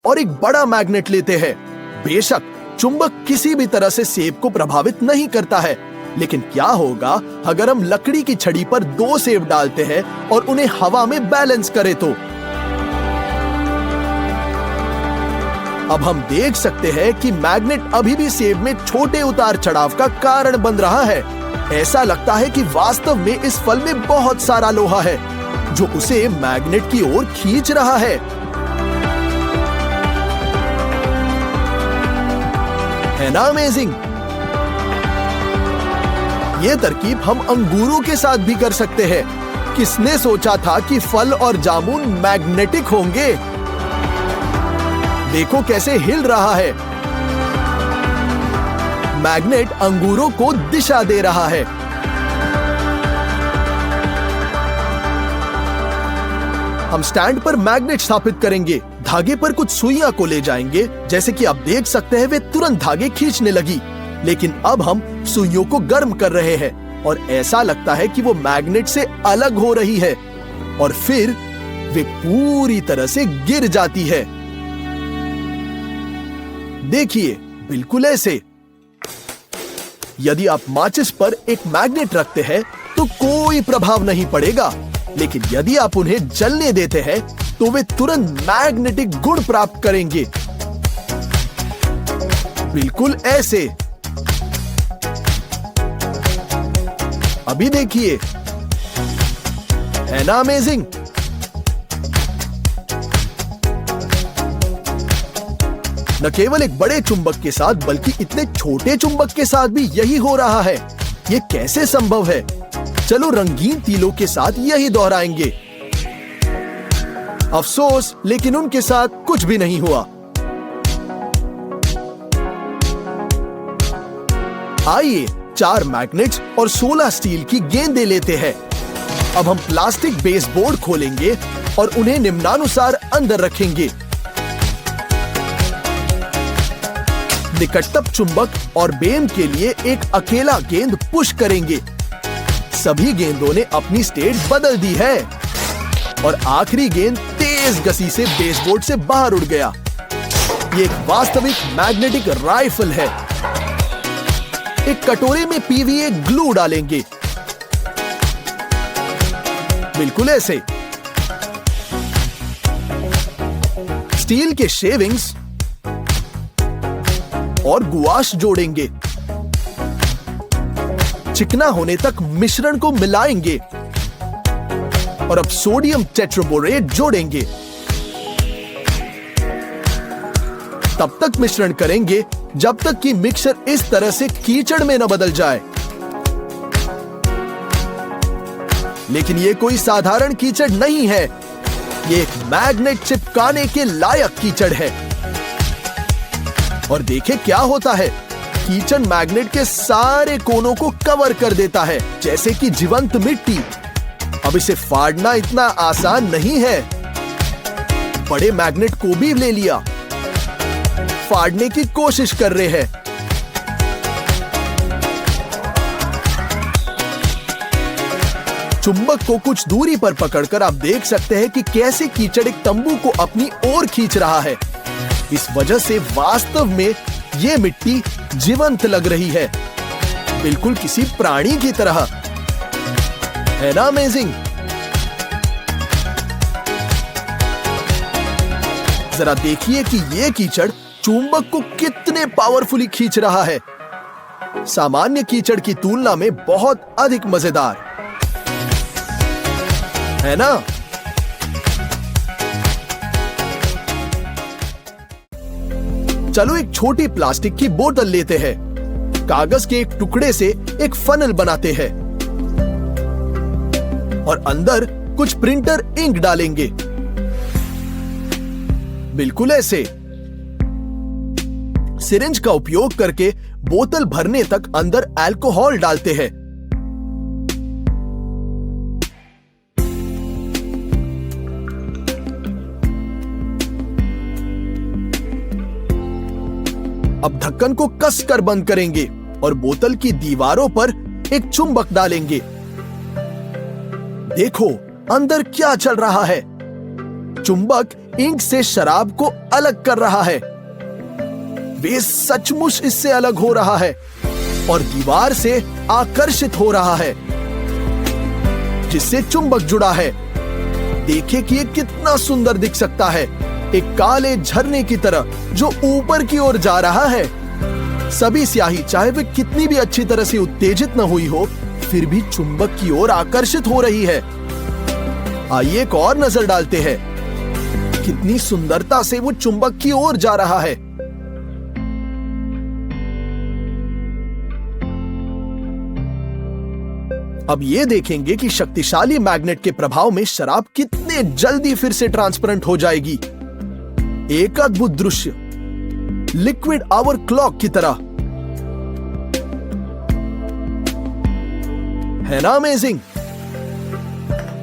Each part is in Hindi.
और एक बड़ा मैग्नेट लेते हैं। बेशक चुंबक किसी भी तरह से सेब को प्रभावित नहीं करता है, लेकिन क्या होगा अगर हम लकड़ी की छड़ी पर 2 सेब डालते हैं और उन्हें हवा में बैलेंस करें तो? अब हम देख सकते हैं कि मैग्नेट अभी भी सेब में छोटे उतार चढ़ाव का कारण बन रहा है। ऐसा लगता है कि वास्तव में इस फल में बहुत सारा लोहा है जो उसे मैग्नेट की ओर खींच रहा है। है ना अमेजिंग? ये तरकीब हम अंगूरों के साथ भी कर सकते हैं। किसने सोचा था कि फल और जामुन मैग्नेटिक होंगे? देखो कैसे हिल रहा है। मैग्नेट अंगूरों को दिशा दे रहा है। हम स्टैंड पर मैग्नेट स्थापित करेंगे, धागे पर कुछ सुइयां को ले जाएंगे। जैसे कि आप देख सकते हैं वे तुरंत धागे खींचने लगी, लेकिन अब हम सुइयों को गर्म कर रहे हैं और ऐसा लगता है कि वो मैग्नेट से अलग हो रही है और फिर वे पूरी तरह से गिर जाती है। देखिए, बिल्कुल ऐसे। यदि आप माचिस पर एक मैग्नेट रखते हैं तो कोई प्रभाव नहीं पड़ेगा, लेकिन यदि आप उन्हें जलने देते हैं तो वे तुरंत मैग्नेटिक गुण प्राप्त करेंगे। बिल्कुल ऐसे। अभी देखिए, है ना अमेजिंग? न केवल एक बड़े चुंबक के साथ बल्कि इतने छोटे चुंबक के साथ भी यही हो रहा है। ये कैसे संभव है? चलो रंगीन तीलों के साथ यही दोहराएंगे। अफसोस, लेकिन उनके साथ कुछ भी नहीं हुआ। आइए 4 मैग्नेट्स और 16 स्टील की गेंदें लेते हैं। अब हम प्लास्टिक बेसबोर्ड खोलेंगे और उन्हें निम्नानुसार अंदर रखेंगे। निकटतम चुंबक और बेम के लिए एक अकेला गेंद पुश करेंगे। सभी गेंदों ने अपनी स्टेट बदल दी है और आखिरी गेंद तेज गति से बेसबोर्ड से बाहर उड़ गया। ये एक वास्तविक मैग्नेटिक राइफल है। एक कटोरे में पीवीए ग्लू डालेंगे, बिल्कुल ऐसे। स्टील के शेविंग्स और गुआश जोड़ेंगे। चिकना होने तक मिश्रण को मिलाएंगे और अब सोडियम टेट्राबोरेट जोड़ेंगे। तब तक मिश्रण करेंगे जब तक कि मिक्सचर इस तरह से कीचड़ में न बदल जाए। लेकिन ये कोई साधारण कीचड़ नहीं है, ये एक मैग्नेट चिपकाने के लायक कीचड़ है। और देखें क्या होता है, कीचड़ मैग्नेट के सारे कोनों को कवर कर देता है जैसे कि जीवंत मिट्टी। अब इसे फाड़ना इतना आसान नहीं है। बड़े मैग्नेट को भी ले लिया, फाड़ने की कोशिश कर रहे हैं। चुंबक को कुछ दूरी पर पकड़कर आप देख सकते हैं कि कैसे कीचड़ एक तंबू को अपनी ओर खींच रहा है। इस वजह से वास्तव में ये मिट्टी जीवंत लग रही है, बिल्कुल किसी प्राणी की तरह। है ना अमेजिंग? जरा देखिए कि ये कीचड़ चुंबक को कितने पावरफुली खींच रहा है। सामान्य कीचड़ की तुलना में बहुत अधिक मजेदार, है ना? चलो एक छोटी प्लास्टिक की बोतल लेते हैं। कागज के एक टुकड़े से एक फनल बनाते हैं और अंदर कुछ प्रिंटर इंक डालेंगे, बिल्कुल ऐसे। सिरिंज का उपयोग करके बोतल भरने तक अंदर अल्कोहल डालते हैं। अब ढक्कन को कसकर बंद करेंगे और बोतल की दीवारों पर एक चुंबक डालेंगे। देखो अंदर क्या चल रहा है। चुंबक इंक से शराब को अलग कर रहा है। वे सचमुच इससे अलग हो रहा है और दीवार से आकर्षित हो रहा है, जिससे चुंबक जुड़ा है। देखिए कि ये कितना सुंदर दिख सकता है, एक काले झरने की तरह जो ऊपर की ओर जा रहा है। सभी स्याही, चाहे वे कितनी भी अच्छी तरह से उत्तेजित न हुई हो, फिर भी चुंबक की ओर आकर्षित हो रही है। आइए एक और नजर डालते हैं, कितनी सुंदरता से वो चुंबक की ओर जा रहा है। अब ये देखेंगे कि शक्तिशाली मैग्नेट के प्रभाव में शराब कितने जल्दी फिर से ट्रांसपेरेंट हो जाएगी। एक अद्भुत दृश्य, लिक्विड आवर क्लॉक की तरह, है ना अमेजिंग?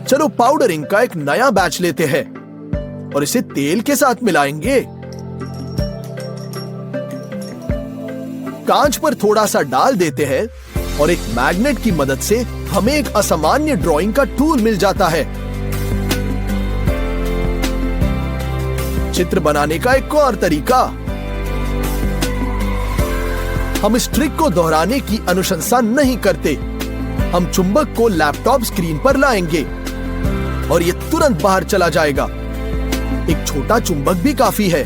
चलो पाउडरिंग का एक नया बैच लेते हैं और इसे तेल के साथ मिलाएंगे। कांच पर थोड़ा सा डाल देते हैं और एक मैग्नेट की मदद से हमें एक असामान्य ड्राइंग का टूल मिल जाता है। चित्र बनाने का एक और तरीका, हम इस ट्रिक को दोहराने की अनुशंसा नहीं करते। हम चुंबक को लैपटॉप स्क्रीन पर लाएंगे और यह तुरंत बाहर चला जाएगा। एक छोटा चुंबक भी काफी है,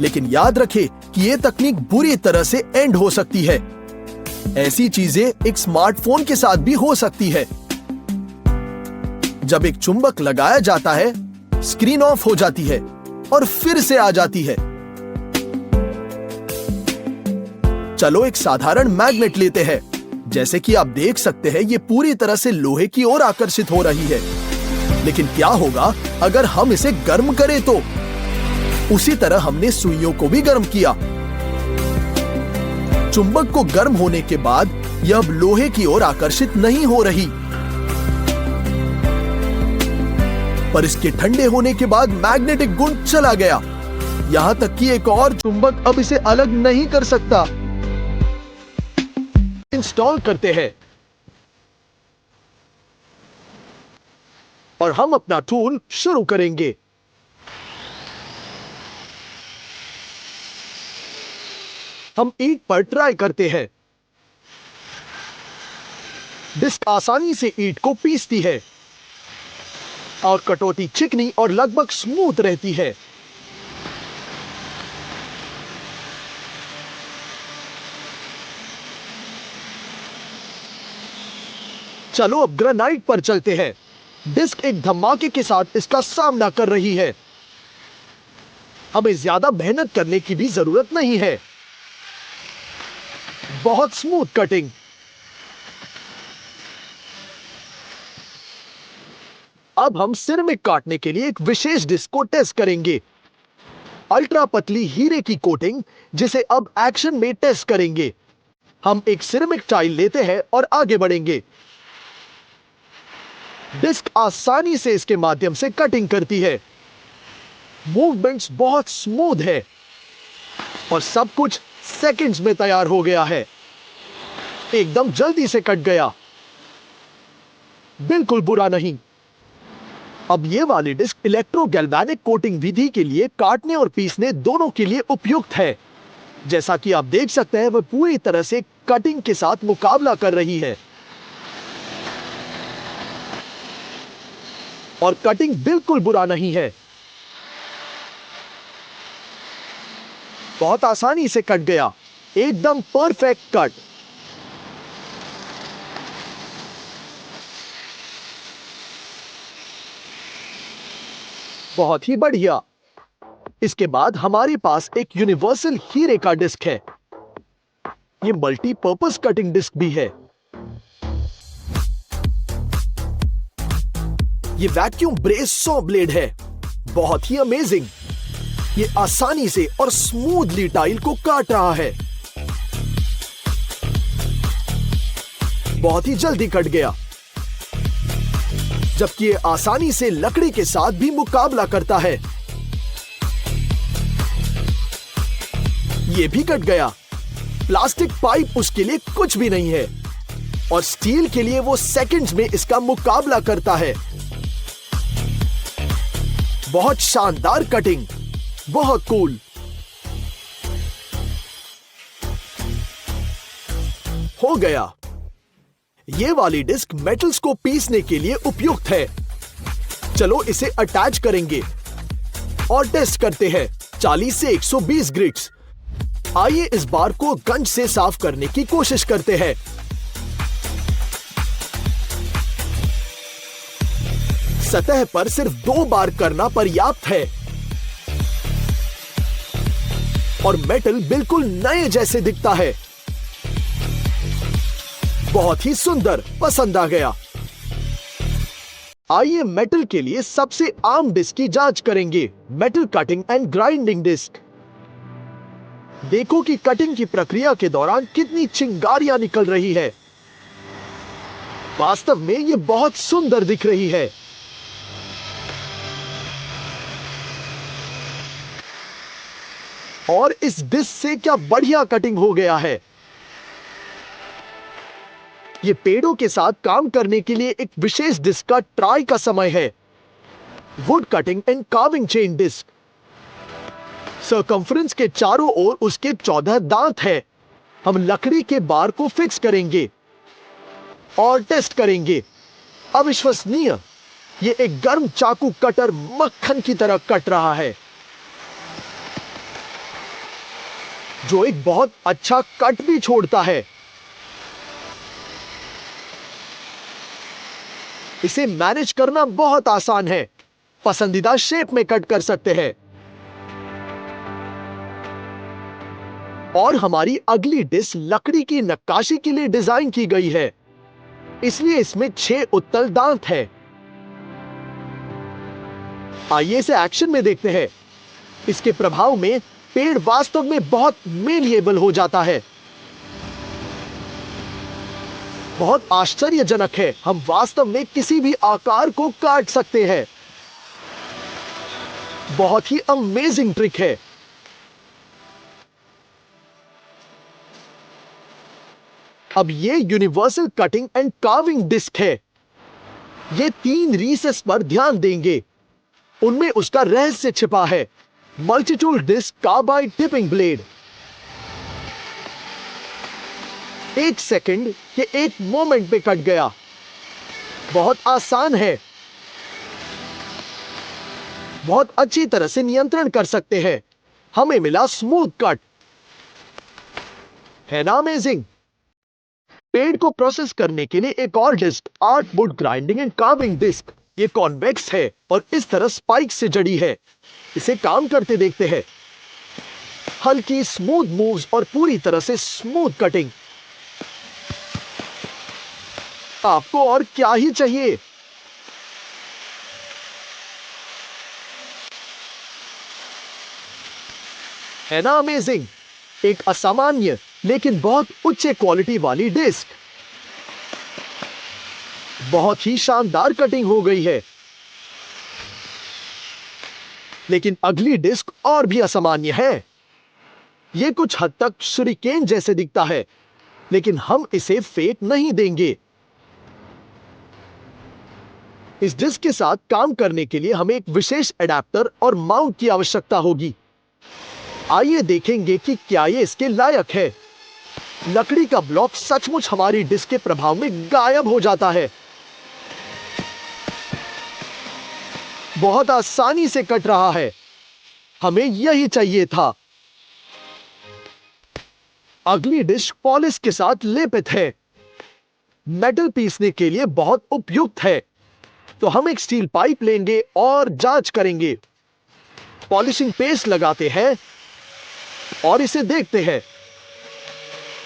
लेकिन याद रखें कि यह तकनीक बुरी तरह से एंड हो सकती है। ऐसी चीजें एक स्मार्टफोन के साथ भी हो सकती है। जब एक चुंबक लगाया जाता है, स्क्रीन ऑफ हो जाती है और फिर से आ जाती है। चलो एक साधारण मैग्नेट लेते हैं। जैसे कि आप देख सकते हैं, ये पूरी तरह से लोहे की ओर आकर्षित हो रही है। लेकिन क्या होगा अगर हम इसे गर्म करें तो? उसी तरह हमने सुइयों को भी गर्म किया। चुंबक को गर्म होने के बाद यह अब लोहे की ओर आकर्षित नहीं हो रही, पर इसके ठंडे होने के बाद मैग्नेटिक गुण चला गया। यहां तक कि एक और चुंबक अब इसे अलग नहीं कर सकता। इंस्टॉल करते हैं और हम अपना टूल शुरू करेंगे। हम ईंट पर ट्राई करते हैं। डिस्क आसानी से ईंट को पीसती है और कटौती चिकनी और लगभग स्मूथ रहती है। चलो अब ग्रेनाइट पर चलते हैं। डिस्क एक धमाके के साथ इसका सामना कर रही है। हमें ज्यादा मेहनत करने की भी जरूरत नहीं है। बहुत स्मूथ कटिंग। अब हम सिरेमिक काटने के लिए एक विशेष डिस्क को टेस्ट करेंगे। अल्ट्रा पतली हीरे की कोटिंग, जिसे अब एक्शन में टेस्ट करेंगे। हम एक सिरेमिक टाइल लेते हैं और आगे बढ़ेंगे। डिस्क आसानी से इसके माध्यम से कटिंग करती है। मूवमेंट्स बहुत स्मूथ है और सब कुछ सेकंड्स में तैयार हो गया है। एकदम जल्दी से कट गया, बिल्कुल बुरा नहीं। अब ये वाली डिस्क इलेक्ट्रो गैल्वेनिक कोटिंग विधि के लिए काटने और पीसने दोनों के लिए उपयुक्त है। जैसा कि आप देख सकते हैं, वह पूरी तरह से कटिंग के साथ मुकाबला कर रही है और कटिंग बिल्कुल बुरा नहीं है। बहुत आसानी से कट गया, एकदम परफेक्ट कट। बहुत ही बढ़िया। इसके बाद हमारे पास एक यूनिवर्सल हीरे का डिस्क है। ये मल्टीपर्पज कटिंग डिस्क भी है। ये वैक्यूम ब्रेस सॉ ब्लेड है, बहुत ही अमेजिंग। ये आसानी से और स्मूथली टाइल को काट रहा है। बहुत ही जल्दी कट गया, जबकि ये आसानी से लकड़ी के साथ भी मुकाबला करता है। ये भी कट गया। प्लास्टिक पाइप उसके लिए कुछ भी नहीं है और स्टील के लिए वो सेकंड्स में इसका मुकाबला करता है। बहुत शानदार कटिंग, बहुत कूल। हो गया। ये वाली डिस्क मेटल्स को पीसने के लिए उपयुक्त है। चलो इसे अटैच करेंगे और टेस्ट करते हैं। 40 से 120 ग्रिड्स। आइए इस बार को गंज से साफ करने की कोशिश करते हैं। सतह पर सिर्फ 2 बार करना पर्याप्त है और मेटल बिल्कुल नए जैसे दिखता है। बहुत ही सुंदर, पसंद आ गया। आइए मेटल के लिए सबसे आम डिस्क की जांच करेंगे, metal cutting and grinding disc. देखो कि कटिंग की प्रक्रिया के दौरान कितनी चिंगारियां निकल रही है। वास्तव में ये बहुत सुंदर दिख रही है। और इस डिस्क से क्या बढ़िया कटिंग हो गया है। ये पेड़ों के साथ काम करने के लिए एक विशेष डिस्क का ट्राई का समय है। Wood cutting and carving chain disc. Circumference के चारों ओर उसके 14 दांत हैं। हम लकड़ी के बार को फिक्स करेंगे और टेस्ट करेंगे। अविश्वसनीय, ये एक गर्म चाकू कटर मक्खन की तरह कट रहा है, जो एक बहुत अच्छा कट भी छोड़ता है। इसे मैनेज करना बहुत आसान है। पसंदीदा शेप में कट कर सकते हैं। और हमारी अगली डिस्क लकड़ी की नक्काशी के लिए डिजाइन की गई है, इसलिए इसमें 6 उत्तल दांत हैं। आइए इसे एक्शन में देखते हैं। इसके प्रभाव में पेड़ वास्तव में बहुत मेलिएबल हो जाता है। बहुत आश्चर्यजनक है। हम वास्तव में किसी भी आकार को काट सकते हैं। बहुत ही अमेजिंग ट्रिक है। अब ये universal cutting and carving disc है। ये 3 रीसेस पर ध्यान देंगे। उनमें उसका रहस्य छिपा है। Multi tool disc carbide tipping blade. 1 second, ये 1 मोमेंट में कट गया। बहुत आसान है। बहुत अच्छी तरह से नियंत्रण कर सकते हैं। हमें मिला स्मूथ कट। है ना अमेजिंग? पेड़ को प्रोसेस करने के लिए एक और disc, art wood grinding and carving disc. ये कॉन्वेक्स है और इस तरह स्पाइक से जड़ी है। इसे काम करते देखते हैं। हल्की स्मूथ मूव्स और पूरी तरह से स्मूथ कटिंग। आपको और क्या ही चाहिए। है ना अमेजिंग? एक असामान्य लेकिन बहुत उच्च क्वालिटी वाली डिस्क। बहुत ही शानदार कटिंग हो गई है। लेकिन अगली डिस्क और भी असामान्य है। यह कुछ हद तक शूरिकेन जैसे दिखता है, लेकिन हम इसे फेंक नहीं देंगे। इस डिस्क के साथ काम करने के लिए हमें एक विशेष एडेप्टर और माउंट की आवश्यकता होगी। आइए देखेंगे कि क्या ये इसके लायक है। लकड़ी का ब्लॉक सचमुच हमारी डिस्क के प्रभाव में गायब हो जाता है। बहुत आसानी से कट रहा है। हमें यही चाहिए था। अगली डिस्क पॉलिश के साथ लेपित है। मेटल पीसने के लिए बहुत उपयुक्त है। तो हम एक स्टील पाइप लेंगे और जांच करेंगे। पॉलिशिंग पेस्ट लगाते हैं और इसे देखते हैं।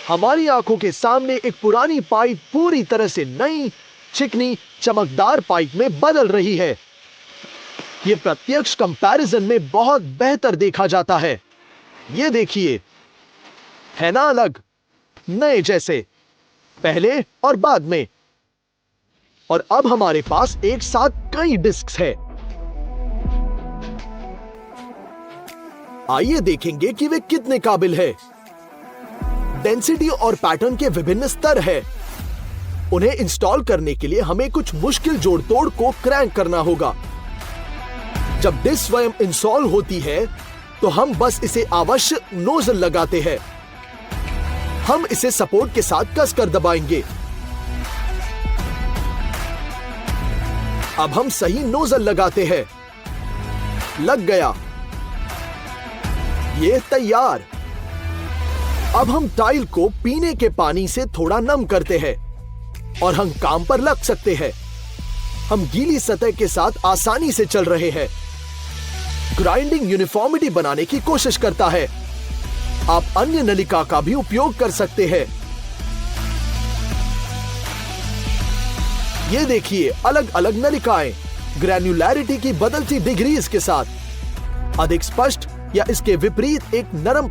हमारी आंखों के सामने एक पुरानी पाइप पूरी तरह से नई, चिकनी, चमकदार पाइप में बदल रही है। यह प्रत्यक्ष कंपैरिजन में बहुत बेहतर देखा जाता है। यह देखिए, है ना अलग, नए जैसे, पहले और बाद में। और अब हमारे पास एक साथ कई डिस्क्स हैं। आइए देखेंगे कि वे कितने काबिल है। डेंसिटी और पैटर्न के विभिन्न स्तर हैं। उन्हें इंस्टॉल करने के लिए हमें कुछ मुश्किल जोड़ तोड़ को क्रैंक करना होगा। जब डिस्क स्वयं इंस्टॉल होती है तो हम बस इसे आवश्यक नोजल लगाते हैं। हम इसे सपोर्ट के साथ कसकर दबाएंगे। अब हम सही नोजल लगाते हैं। लग गया। ये तैयार। अब हम टाइल को पीने के पानी से थोड़ा नम करते हैं और हम काम पर लग सकते हैं। हम गीली सतह के साथ आसानी से चल रहे हैं। ग्राइंडिंग यूनिफॉर्मिटी बनाने की कोशिश करता है। आप अन्य नलिका का भी उपयोग कर सकते हैं। ये देखिए, अलग अलग नलिकाएं ग्रैन्युलैरिटी की बदलती डिग्रीज के साथ। अधिक स्पष्ट या इसके विपरीत एक नरम